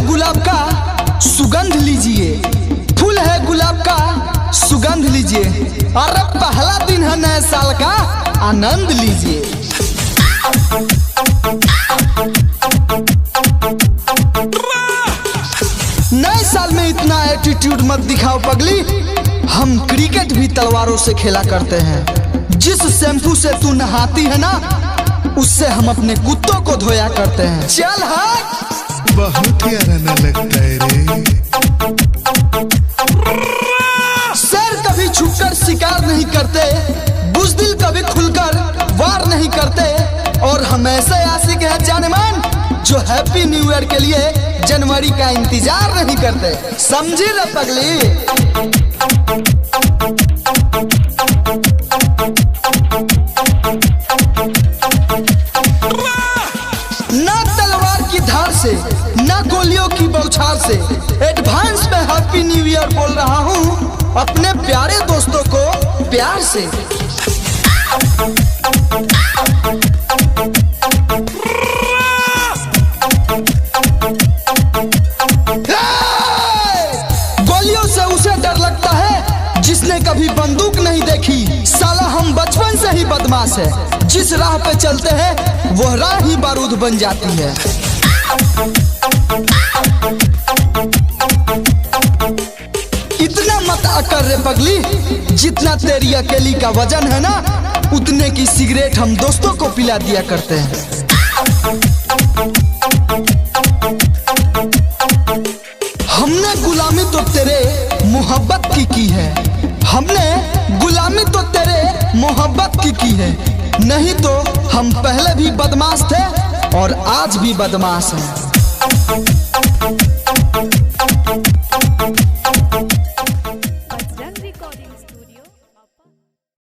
गुलाब का सुगंध लीजिए, फूल है गुलाब का सुगंध लीजिए। अरे पहला दिन है नए साल का, आनंद लीजिए। नए साल में इतना एटीट्यूड मत दिखाओ पगली। हम क्रिकेट भी तलवारों से खेला करते हैं। जिस शैम्पू से तू नहाती है ना, उससे हम अपने कुत्तों को धोया करते हैं। चल हट। बहुत ही आना लगता है रे। शेर कभी छुपकर शिकार नहीं करते, बुज़दिल कभी खुलकर वार नहीं करते, और हम ऐसे आशिक हैं जानेमान जो हैप्पी न्यू ईयर के लिए जनवरी का इंतजार नहीं करते। समझी रे पगली। ना तलवार की धार से, ना गोलियों की बौछार से, एडवांस में हैप्पी न्यू ईयर बोल रहा हूँ अपने प्यारे दोस्तों को प्यार से। गोलियों से उसे डर लगता है जिसने कभी बंदूक नहीं देखी। साला हम बचपन से ही बदमाश है, जिस राह पे चलते हैं वह राह ही बारूद बन जाती है। इतना मत अकर रे पगली, जितना तेरी अकेली का वजन है ना, उतने की सिगरेट हम दोस्तों को पिला दिया करते हैं। हमने गुलामी तो तेरे मोहब्बत की है, हमने गुलामी तो तेरे मोहब्बत की है। नहीं तो हम पहले भी बदमाश थे और आज भी बदमाश हैं।